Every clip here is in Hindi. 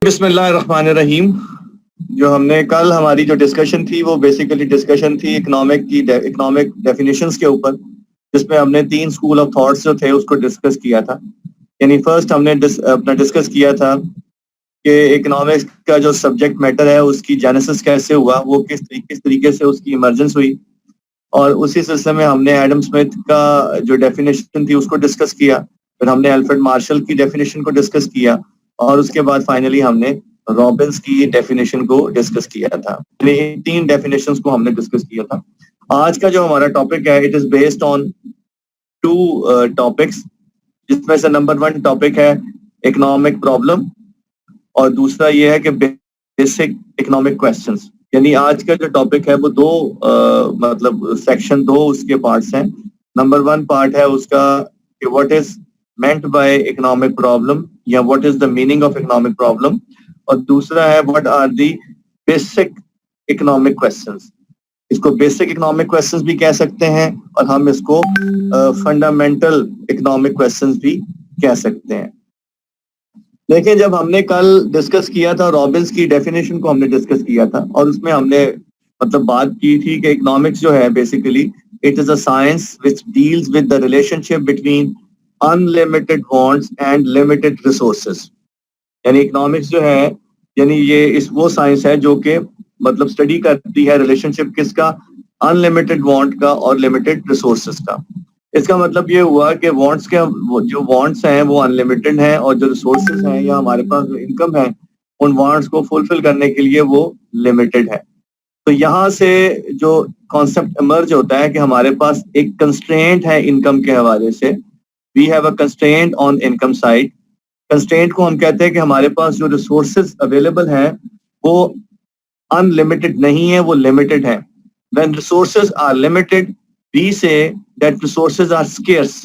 बिस्मिल्लाहिर्रहमानिर्रहीम। जो हमने कल हमारी जो डिस्कशन थी वो बेसिकली डिस्कशन थी इकोनॉमिक डेफिनेशंस के ऊपर, जिसमें हमने 3 स्कूल ऑफ थॉट्स जो थे उसको डिस्कस किया था। यानी फर्स्ट हमने अपना डिस्कस किया था कि इकोनॉमिक्स का जो सब्जेक्ट मैटर है उसकी जेनेसिस कैसे हुआ, वो किस तरीके से उसकी इमर्जेंस हुई, और उसी सिलसिले में हमने एडम स्मिथ का जो डेफिनेशन थी उसको डिस्कस किया। फिर हमने अल्फ्रेड मार्शल की डेफिनेशन को डिस्कस किया और उसके बाद फाइनली हमने रॉबिन्स की डेफिनेशन को डिस्कस किया था। इन 3 डेफिनेशंस को हमने डिस्कस किया था। आज का जो हमारा टॉपिक है it is based on 2 topics, जिसमें से नंबर 1 टॉपिक है इकोनॉमिक प्रॉब्लम और दूसरा ये है कि बेसिक इकोनॉमिक क्वेश्चंस। यानी आज का जो टॉपिक है वो 2 मतलब सेक्शन 2 उसके पार्ट्स हैं। नंबर 1 पार्ट है उसका कि what is meant by economic problem या what is the meaning of economic problem, और दूसरा है what are the basic economic questions। इसको basic economic questions भी कह सकते हैं और हम इसको fundamental economic questions भी कह सकते हैं। देखिए, जब हमने कल डिस्कस किया था रॉबिन्स की डेफिनेशन को हमने डिस्कस किया था और उसमें हमने मतलब बात की थी कि इकोनॉमिक्स जो है basically it is a science which deals with the relationship between unlimited wants and limited resources. यानी इकोनॉमिक्स जो है यानी ये वो साइंस है जो कि मतलब स्टडी करती है रिलेशनशिप किसका, अनलिमिटेड वांट का और लिमिटेड रिसोर्सेज का। इसका मतलब ये हुआ कि वांट्स के जो वांट्स हैं वो अनलिमिटेड हैं और जो रिसोर्सेज हैं या हमारे पास जो इनकम है उन वांट्स को फुलफिल करने के लिए वो लिमिटेड है। तो यहाँ से जो कॉन्सेप्ट इमर्ज होता है कि हमारे पास एक कंस्ट्रेंट है इनकम के हवाले से। We have a constraint on income side। Constraint को हम कहते हैं कि हमारे पास जो रिसोर्सेज अवेलेबल हैं वो अनलिमिटेड नहीं है, वो लिमिटेड है। When resources are limited, we say that resources are scarce।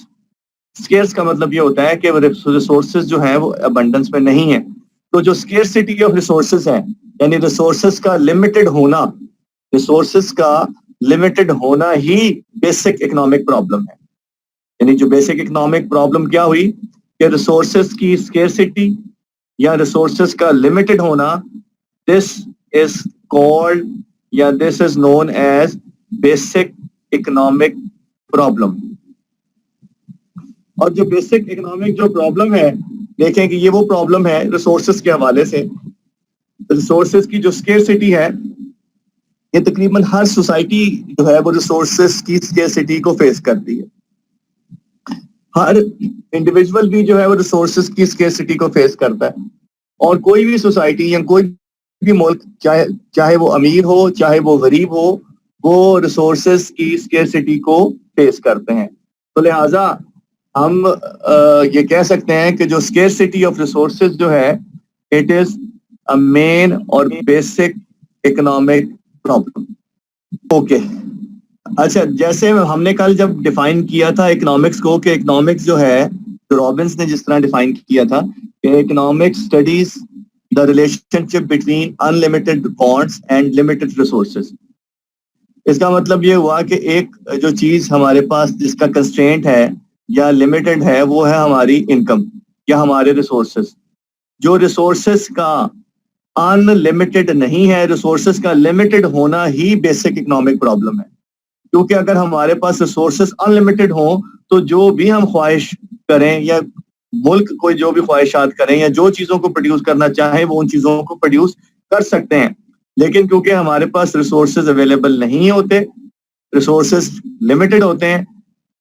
Scarce का मतलब ये होता है कि रिसोर्सेज जो हैं वो अबंडेंस में नहीं है। तो जो स्केर्सिटी ऑफ रिसोर्सेज है यानी रिसोर्सेज का लिमिटेड होना ही बेसिक इकोनॉमिक प्रॉब्लम है। यानी जो बेसिक इकोनॉमिक प्रॉब्लम क्या हुई कि रिसोर्सेज की स्केर्सिटी या रिसोर्सेज का लिमिटेड होना, दिस इज कॉल्ड या this is known as basic economic problem. और जो बेसिक इकोनॉमिक जो प्रॉब्लम है, देखें कि ये वो प्रॉब्लम है रिसोर्सेज के हवाले से। रिसोर्सेज की जो स्केर्सिटी है ये तकरीबन हर सोसाइटी जो है वो रिसोर्सेज की स्केर्सिटी को फेस करती है। हर इंडिविजुअल भी जो है वो रिसोर्सेज की स्केर्सिटी को फेस करता है और कोई भी सोसाइटी या कोई भी मुल्क चाहे वो अमीर हो चाहे वो गरीब हो, वो रिसोर्सेज की स्केर्सिटी को फेस करते हैं। तो लिहाजा हम ये कह सकते हैं कि जो स्केर्सिटी ऑफ रिसोर्सेज जो है इट इज अ मेन और बेसिक इकोनॉमिक प्रॉब्लम। ओके, अच्छा, जैसे हमने कल जब डिफाइन किया था इकोनॉमिक्स को कि इकोनॉमिक्स जो है तो रॉबिन्स ने जिस तरह डिफाइन किया था कि economics studies the relationship between unlimited wants and limited resources. इसका मतलब ये हुआ कि एक जो चीज हमारे पास जिसका कंस्ट्रेंट है या लिमिटेड है वो है हमारी इनकम या हमारे रिसोर्सेज। जो रिसोर्सेज का अनलिमिटेड नहीं है, रिसोर्सेज का लिमिटेड होना ही बेसिक इकोनॉमिक प्रॉब्लम है। क्योंकि अगर हमारे पास रिसोर्सेज अनलिमिटेड हो तो जो भी हम ख्वाहिश करें या मुल्क कोई जो भी ख्वाहिशात करें या जो चीज़ों को प्रोड्यूस करना चाहे वो उन चीज़ों को प्रोड्यूस कर सकते हैं। लेकिन क्योंकि हमारे पास रिसोर्सेज अवेलेबल नहीं होते, रिसोर्सेज लिमिटेड होते हैं,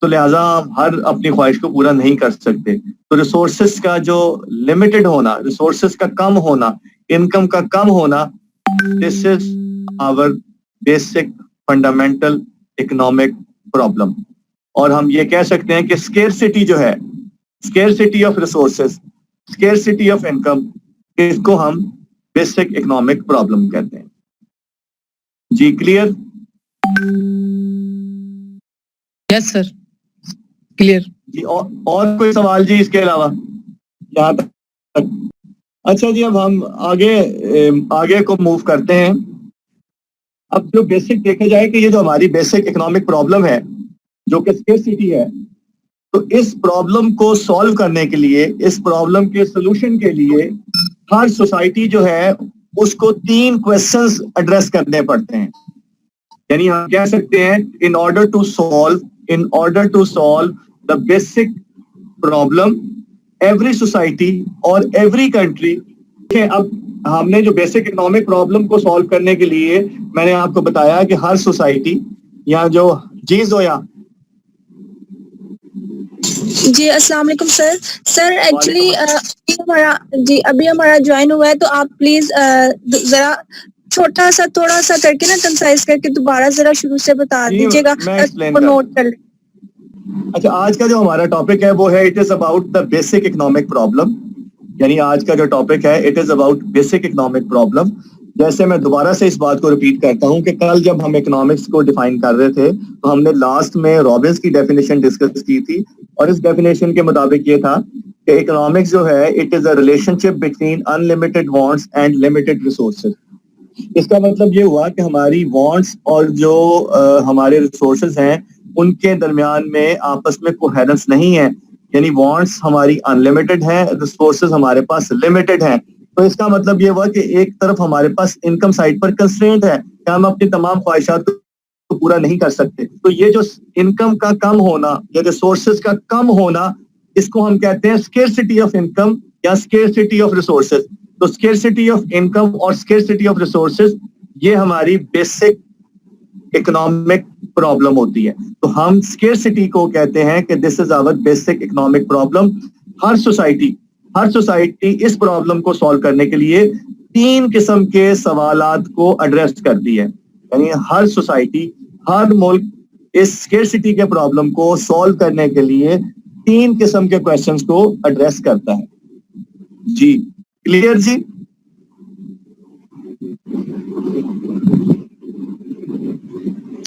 तो लिहाजा हम हर अपनी ख्वाहिश को पूरा नहीं कर सकते। तो रिसोर्सेज का जो लिमिटेड होना, रिसोर्सेज का कम होना, इनकम का कम होना, this is our basic fundamental economic problem. और हम ये कह सकते हैं कि स्केर्सिटी जो है, scarcity of resources, scarcity of income, इसको हम बेसिक इकोनॉमिक प्रॉब्लम कहते हैं। जी क्लियर? यस सर, क्लियर जी। और कोई सवाल जी इसके अलावा यहाँ तक? अच्छा जी, अब हम आगे को मूव करते हैं। अब जो बेसिक देखा जाए कि ये जो हमारी बेसिक इकोनॉमिक प्रॉब्लम है जो कि स्केर्सिटी है, तो इस प्रॉब्लम को सॉल्व करने के लिए, इस प्रॉब्लम के सोल्यूशन के लिए हर सोसाइटी जो है उसको 3 क्वेश्चंस एड्रेस करने पड़ते हैं। यानी हम कह सकते हैं in order to solve the basic problem every society और एवरी कंट्री। अब हमने जो बेसिक इकोनॉमिक प्रॉब्लम को सॉल्व करने के लिए मैंने आपको बताया कि हर सोसाइटी या जो चीज हो या जी अस्सलाम वालेकुम सर। सर एक्चुअली अभी हमारा ज्वाइन हुआ है, तो आप प्लीज जरा छोटा सा थोड़ा सा करके ना कंसाइज करके दोबारा जरा शुरू से बता दीजिएगा, नोट कर ले। अच्छा, आज का जो हमारा टॉपिक है वो है it is about the basic economic problem. यानी आज का जो टॉपिक है it is about basic economic problem. जैसे मैं दोबारा से इस बात को रिपीट करता हूं कि कल जब हम इकोनॉमिक्स को डिफाइन कर रहे थे तो हमने लास्ट में रॉबिन्स की डेफिनेशन डिस्कस की थी, और इस डेफिनेशन के मुताबिक ये था कि इकोनॉमिक्स जो है it is a relationship between unlimited wants and limited resources. इसका मतलब ये हुआ कि हमारी वांट्स और जो हमारे रिसोर्सेज हैं उनके दरमियान में आपस में कोहेरेंस नहीं है। यानी वांट्स हमारी अनलिमिटेड है, रिसोर्सेज हमारे पास लिमिटेड है। तो इसका मतलब ये हुआ कि एक तरफ हमारे पास इनकम साइड पर कंस्ट्रेंट है कि हम अपनी तमाम ख्वाहिशात को पूरा नहीं कर सकते। तो ये जो इनकम का कम होना या रिसोर्सेज का कम होना, इसको हम कहते हैं स्केर्सिटी ऑफ इनकम या स्केर्सिटी ऑफ रिसोर्सेज। तो स्केर्सिटी ऑफ इनकम और स्केर्सिटी ऑफ रिसोर्सेज ये हमारी बेसिक इकोनॉमिक प्रॉब्लम होती है। तो हम स्केर्सिटी को कहते हैं कि this is our basic economic problem. हर सोसाइटी इस प्रॉब्लम को सॉल्व करने के लिए 3 किस्म के सवालात को एड्रेस करती है। यानी हर सोसाइटी, हर मुल्क इस स्केर्सिटी के प्रॉब्लम को सॉल्व करने के लिए 3 किस्म के क्वेश्चंस को एड्रेस करता है। जी क्लियर जी?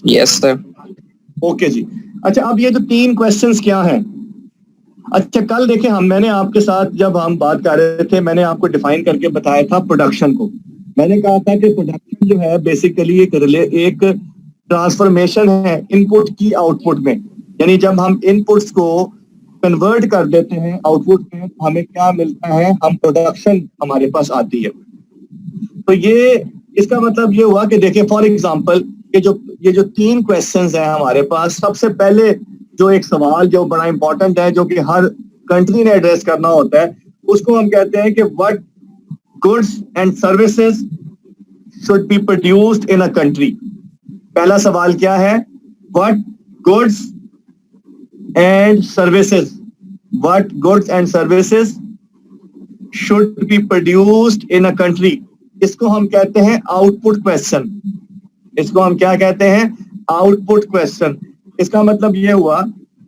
Yes sir. ओके जी। अच्छा, अब ये जो 3 क्वेश्चंस क्या हैं? अच्छा, कल देखें मैंने आपके साथ जब हम बात कर रहे थे मैंने आपको डिफाइन करके बताया था प्रोडक्शन को। मैंने कहा था कि प्रोडक्शन जो है बेसिकली एक ट्रांसफॉर्मेशन है इनपुट की आउटपुट में। यानी जब हम इनपुट्स को कन्वर्ट कर देते हैं आउटपुट में तो हमें क्या मिलता है, हम प्रोडक्शन हमारे पास आती है। तो ये इसका मतलब ये हुआ कि देखिए फॉर एग्जांपल ये जो 3 क्वेश्चंस हैं हमारे पास, सबसे पहले जो एक सवाल जो बड़ा इंपॉर्टेंट है जो कि हर कंट्री ने एड्रेस करना होता है, उसको हम कहते हैं कि what goods and services should be produced in a country. पहला सवाल क्या है? What goods and services should be produced in a country. इसको हम कहते हैं आउटपुट क्वेश्चन। इसको हम क्या कहते हैं? Output question. इसका मतलब ये हुआ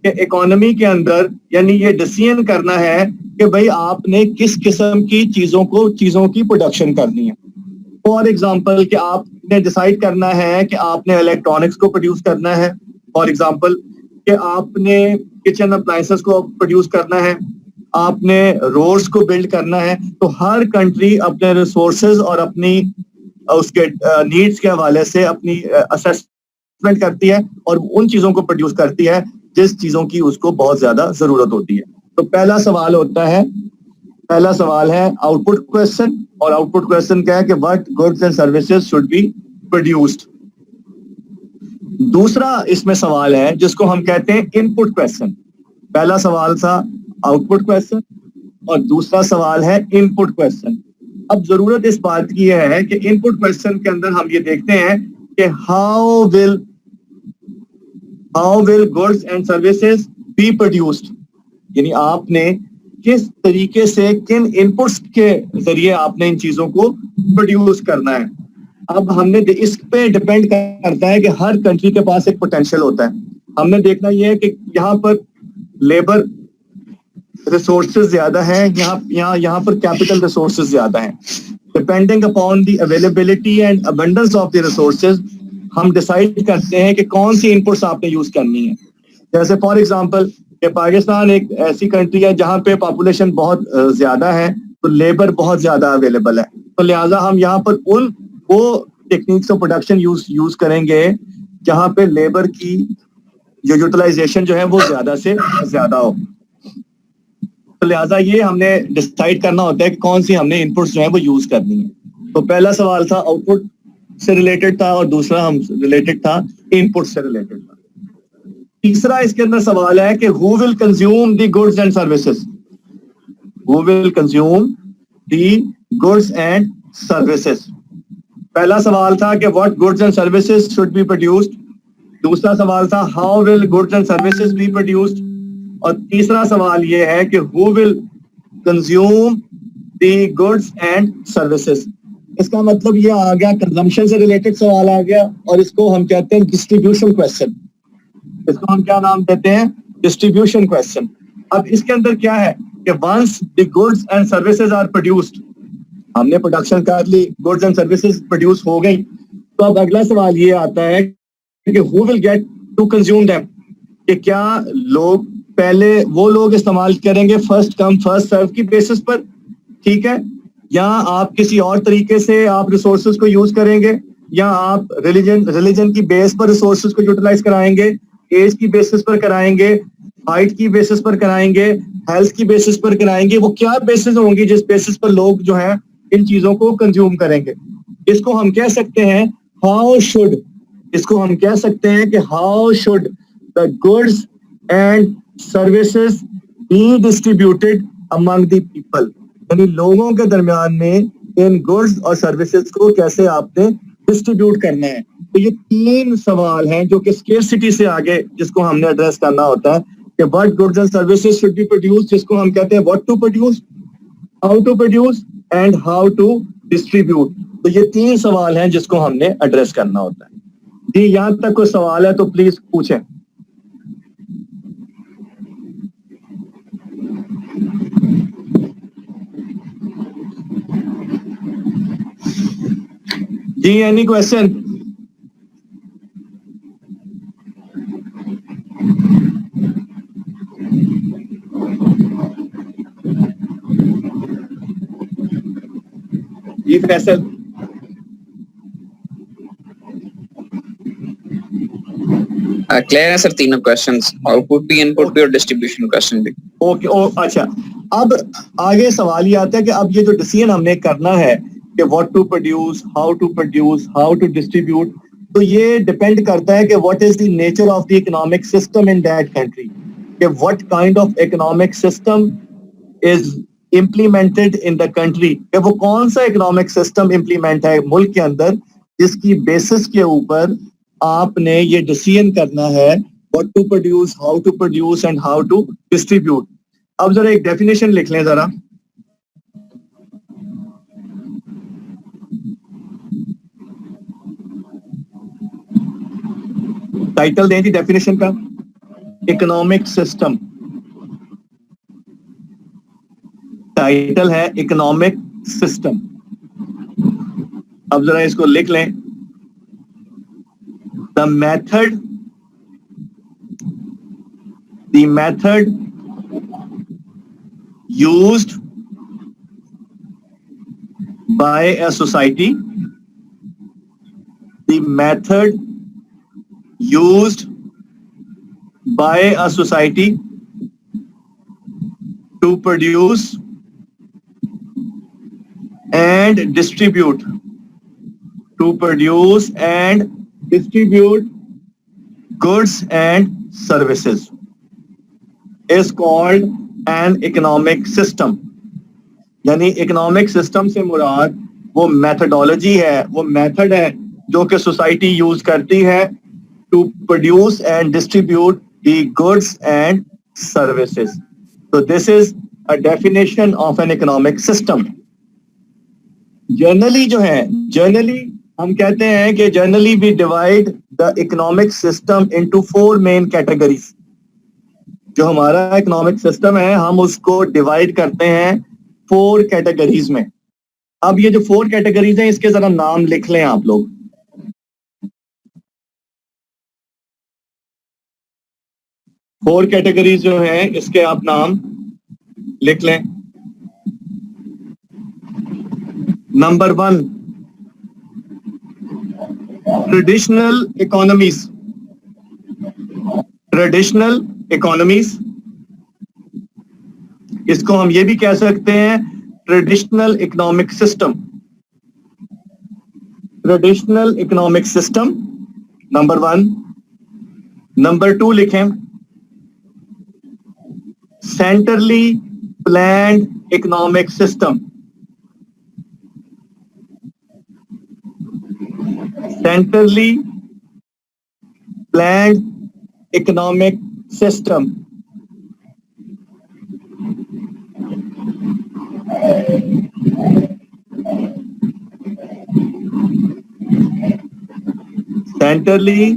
कि इकोनॉमी के अंदर यानी ये डिसीजन करना है कि भाई आपने किस किस्म की चीजों की प्रोडक्शन करनी है। फॉर एग्जांपल कि आपने डिसाइड करना है कि आपने इलेक्ट्रॉनिक्स को प्रोड्यूस करना है, फॉर एग्जांपल कि आपने किचन अप्लायंसेस को प्रोड्यूस करना है, आपने रोड्स को बिल्ड करना है। तो हर कंट्री अपने रिसोर्सेज और अपनी उसके नीड्स के हवाले से अपनी असेसमेंट करती है और उन चीजों को प्रोड्यूस करती है जिस चीजों की उसको बहुत ज्यादा जरूरत होती है। तो पहला सवाल है आउटपुट क्वेश्चन, और आउटपुट क्वेश्चन क्या है कि what goods and services should be produced. दूसरा इसमें सवाल है जिसको हम कहते हैं इनपुट क्वेश्चन। पहला सवाल था आउटपुट क्वेश्चन और दूसरा सवाल है इनपुट क्वेश्चन। अब जरूरत इस बात की है कि इनपुट क्वेश्चन के अंदर हम ये देखते हैं कि how will goods and services be produced. यानी आपने किस तरीके से किन इनपुट्स के जरिए आपने इन चीजों को प्रोड्यूस करना है। अब हमने इस पे डिपेंड करता है कि हर कंट्री के पास एक पोटेंशियल होता है। हमने देखना यह है कि यहाँ पर लेबर रिसोर्सेज ज्यादा है, यहाँ पर कैपिटल रिसोर्सेज ज्यादा हैं। Depending upon the availability and abundance of the resources हम डिसाइड करते हैं कि कौन सी इनपुट्स आपने यूज करनी है। जैसे फॉर एग्जांपल कि पाकिस्तान एक ऐसी कंट्री है जहाँ पे पॉपुलेशन बहुत ज्यादा है, तो लेबर बहुत ज्यादा अवेलेबल है। तो लिहाजा हम यहाँ पर वो टेक्निक्स ऑफ प्रोडक्शन यूज करेंगे जहाँ पे लेबर की जो यूटिलाइजेशन जो है वो ज्यादा से ज्यादा हो। तो लिहाजा ये हमने डिसाइड करना होता है कि कौन सी हमने इनपुट्स जो है वो यूज करनी है। तो पहला सवाल था आउटपुट से रिलेटेड था और दूसरा हम रिलेटेड था इनपुट से रिलेटेड था। तीसरा इसके अंदर सवाल है कि who will consume the goods and services, who will consume the goods and services. पहला सवाल था कि what goods and services should be produced, दूसरा सवाल था how will goods and services be produced, और तीसरा सवाल ये है कि who will consume the goods and services. इसका मतलब ये आ गया कंजम्पशन से रिलेटेड सवाल आ गया, और इसको हम कहते हैं डिस्ट्रीब्यूशन क्वेश्चन। इसको हम क्या नाम देते हैं? Distribution question. अब इसके अंदर क्या है कि once the goods and services are produced, हमने प्रोडक्शन कर ली, गुड्स एंड सर्विसेज प्रोड्यूस हो गई, तो अब अगला सवाल ये आता है कि who will get to consume them, कि क्या लोग पहले वो लोग इस्तेमाल करेंगे फर्स्ट कम फर्स्ट सर्व की बेसिस पर, ठीक है, या आप किसी और तरीके से आप रिसोर्सेज को यूज करेंगे, या आप रिलीजन की बेस पर रिसोर्सेज को यूटिलाइज कराएंगे, एज की बेसिस पर कराएंगे, हाइट की बेसिस पर कराएंगे, हेल्थ की बेसिस पर कराएंगे, वो क्या बेसिस होंगी जिस बेसिस पर लोग जो है इन चीजों को कंज्यूम करेंगे। इसको हम कह सकते हैं हाउ शुड, इसको हम कह सकते हैं कि how should the goods and services be distributed among the people, यानी लोगों के दरमियान में इन गुड्स और सर्विसेज को कैसे आपने डिस्ट्रीब्यूट करना है। तो ये तीन सवाल हैं जो कि स्केर्सिटी से आगे जिसको हमने एड्रेस करना होता है कि what goods and services should be produced, जिसको हम कहते हैं what to produce, how to produce and how to distribute. तो ये तीन सवाल हैं जिसको हमने एड्रेस करना होता है। जी यहां तक कोई सवाल है तो प्लीज पूछें। जी एनी क्वेश्चन? जी फैसल? क्लियर है सर तीनों क्वेश्चंस, आउटपुट भी, इनपुट भी और डिस्ट्रीब्यूशन क्वेश्चन भी। ओके अच्छा, अब आगे सवाल ये आता है कि अब ये जो डिसीजन हमने करना है कि what to produce, how to distribute, तो ये डिपेंड करता है कि what is the nature of the economic system in that country, कि what kind of economic system is implemented in the country, कि वो कौन सा इकोनॉमिक सिस्टम इम्प्लीमेंट है मुल्क के अंदर, जिसकी बेसिस के ऊपर आपने ये डिसीजन करना है what to produce, how to produce and how to distribute. अब जरा एक डेफिनेशन लिख लें जरा। टाइटल दें जी डेफिनेशन का, इकोनॉमिक सिस्टम। टाइटल है इकोनॉमिक सिस्टम। अब जरा इसको लिख लें। The method used by a society, the method used by a society to produce and distribute, goods and services is called an economic system। यानी इकोनॉमिक सिस्टम से मुराद वो मेथडोलॉजी है, वो मेथड है जो कि सोसाइटी यूज करती है to produce and distribute the goods and services. तो this is a definition of an economic system. Generally हम कहते हैं कि generally we divide the economic system into 4 main categories. जो हमारा इकोनॉमिक सिस्टम है हम उसको डिवाइड करते हैं 4 कैटेगरीज में। अब ये जो 4 कैटेगरीज हैं इसके जरा नाम लिख लें आप लोग। फोर कैटेगरीज जो हैं इसके आप नाम लिख लें। Number 1, traditional economies. Traditional economies, इसको हम ये भी कह सकते हैं traditional economic system, traditional economic system number 1। Number 2 लिखें centrally planned economic system, centrally planned economic system. Centrally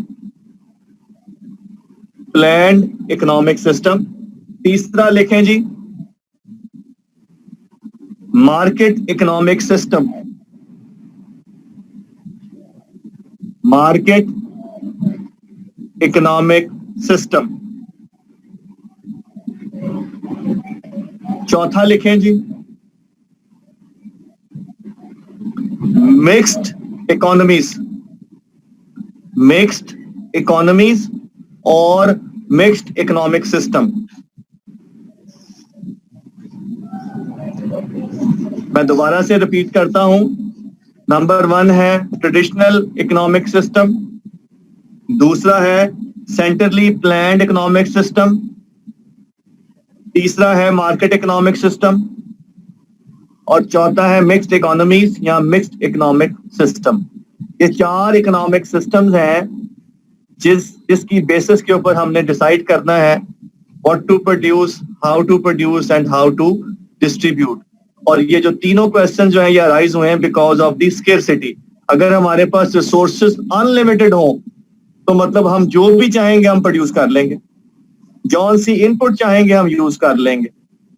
planned economic system. तीसरा लिखें जी market economic system, market economic system. चौथा लिखें जी मिक्स्ड इकोनॉमीज, मिक्स्ड इकोनॉमीज और मिक्स्ड इकोनॉमिक सिस्टम। मैं दोबारा से रिपीट करता हूं, नंबर 1 है ट्रेडिशनल इकोनॉमिक सिस्टम, दूसरा है सेंट्रली प्लान्ड इकोनॉमिक सिस्टम, तीसरा है मार्केट इकोनॉमिक सिस्टम और चौथा है मिक्स्ड इकोनॉमीज या मिक्स्ड इकोनॉमिक सिस्टम। ये 4 इकोनॉमिक सिस्टम्स हैं जिसकी बेसिस के ऊपर हमने डिसाइड करना है what to produce, how to produce and how to distribute. और ये जो तीनों क्वेश्चन जो हैं ये अराइज हुए हैं बिकॉज ऑफ दी स्केर्सिटी। अगर हमारे पास रिसोर्सेज अनलिमिटेड हो तो मतलब हम जो भी चाहेंगे हम प्रोड्यूस कर लेंगे, जौन सी इनपुट चाहेंगे हम यूज कर लेंगे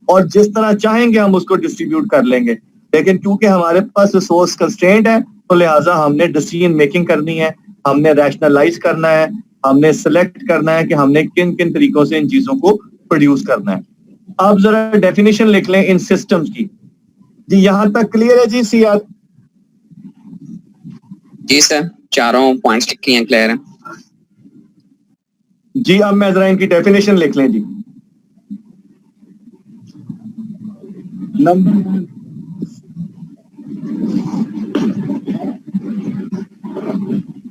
और जिस तरह चाहेंगे हम उसको डिस्ट्रीब्यूट कर लेंगे। लेकिन क्योंकि हमारे पास रिसोर्स कंस्ट्रेंट है तो लिहाजा हमने डिसीजन मेकिंग करनी है, हमने रैशनलाइज करना है, हमने सिलेक्ट करना है कि हमने किन किन तरीकों से इन चीजों को प्रोड्यूस करना है। अब जरा डेफिनेशन लिख लें इन सिस्टम्स की। जी यहां तक क्लियर है जी सीआर? जी सर, चारों पॉइंट्स लिखे हैं, क्लियर है। जी अब मैं जरा इनकी डेफिनेशन लिख लें जी।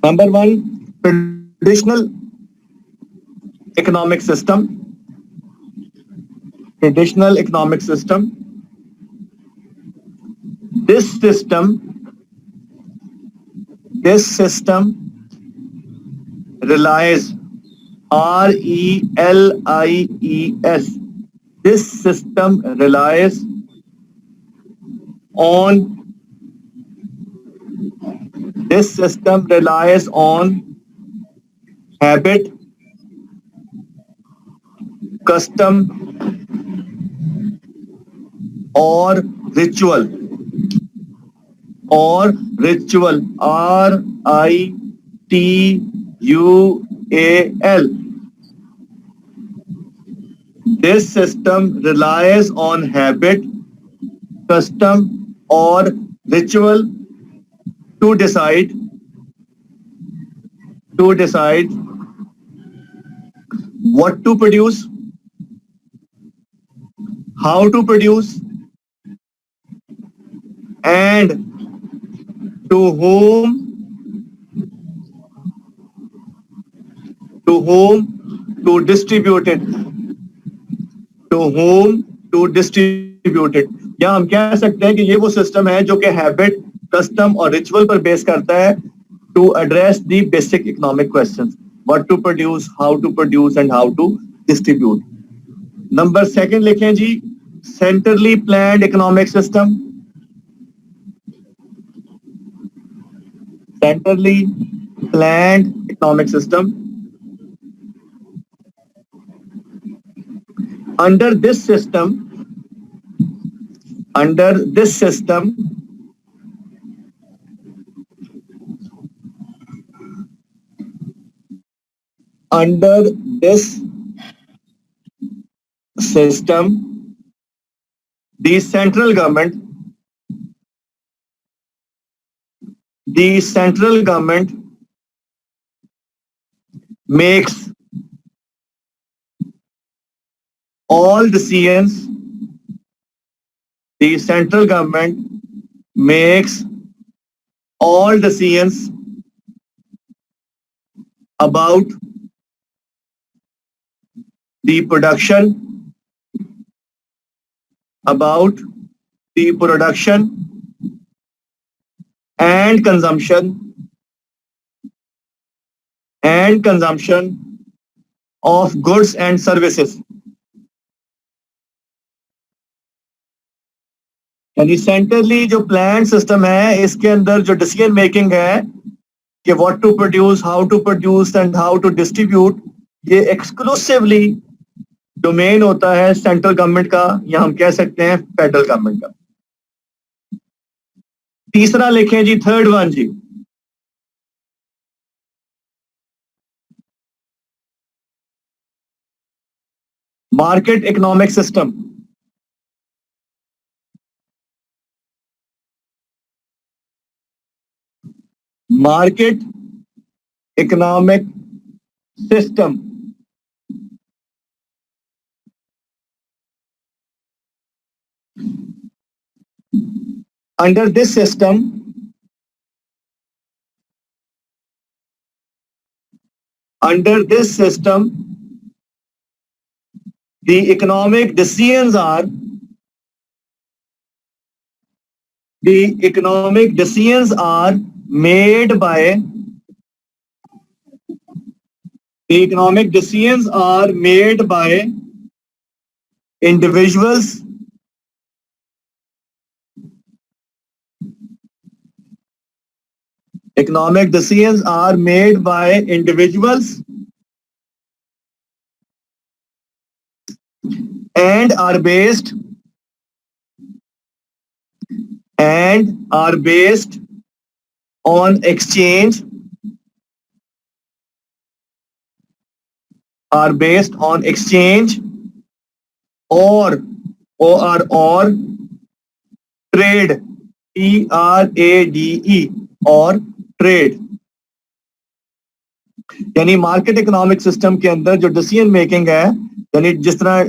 Number 1 traditional economic system, traditional economic system. This system relies, RELIES, this system relies on habit, custom और ritual, RITUAL. This system relies on habit, custom or ritual to decide what to produce, how to produce and to whom to distribute it, या हम कह सकते हैं कि ये वो सिस्टम है जो कि हैबिट, कस्टम और रिचुअल पर बेस करता है to address the basic economic questions, what to produce, how to produce and how to distribute. Number 2 लिखें जी centrally planned economic system, centrally planned economic system. Under this system, the central government makes all decisions the central government makes all decisions about the production and consumption of goods and services. यानी सेंट्रली जो प्लान सिस्टम है इसके अंदर जो डिसीजन मेकिंग है कि what to produce, how to produce and how to distribute, ये एक्सक्लूसिवली डोमेन होता है सेंट्रल गवर्नमेंट का, या हम कह सकते हैं फेडरल गवर्नमेंट का. तीसरा लिखें जी, थर्ड वन जी, market economic system. Market economic system under this system the economic decisions are made by individuals and are based on exchange or trade, TRADE, और ट्रेड. यानी मार्केट इकोनॉमिक सिस्टम के अंदर जो डिसीजन मेकिंग है, यानी जिस तरह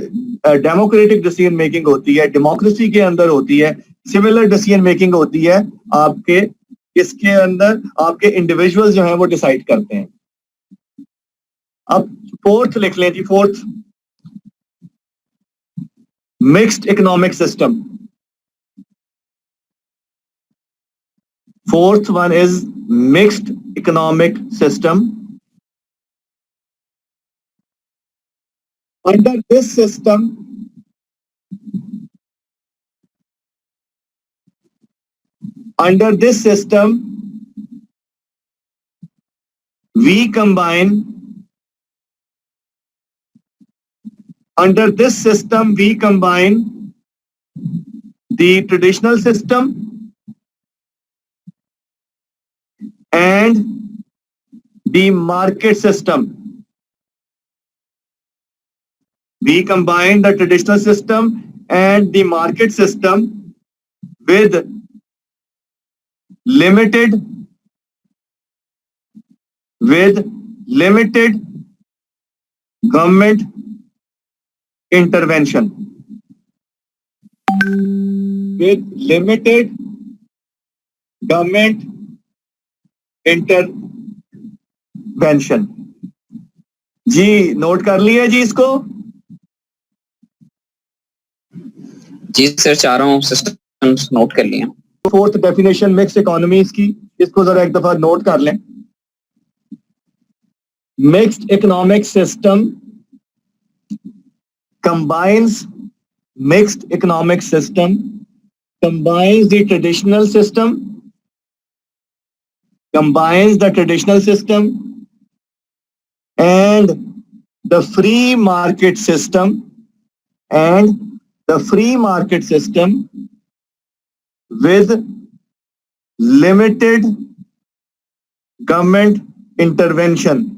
डेमोक्रेटिक डिसीजन मेकिंग होती है, डेमोक्रेसी के अंदर होती है, सिमिलर डिसीजन मेकिंग होती है आपके इसके अंदर. आपके इंडिविजुअल्स जो हैं वो डिसाइड करते हैं. अब फोर्थ लिख लें जी, fourth mixed economic system. Fourth one is mixed economic system. Under this system, we combine the traditional system and the market system. We combine the traditional system and the market system with limited government intervention. Intervention. जी नोट कर लिया जी इसको? जी सर, चारों सिस्टम्स नोट कर लिए. फोर्थ डेफिनेशन मिक्स इकोनॉमीज की, इसको जरा एक दफा नोट कर लें. Mixed economic system combines the traditional system and the free market system with limited government intervention.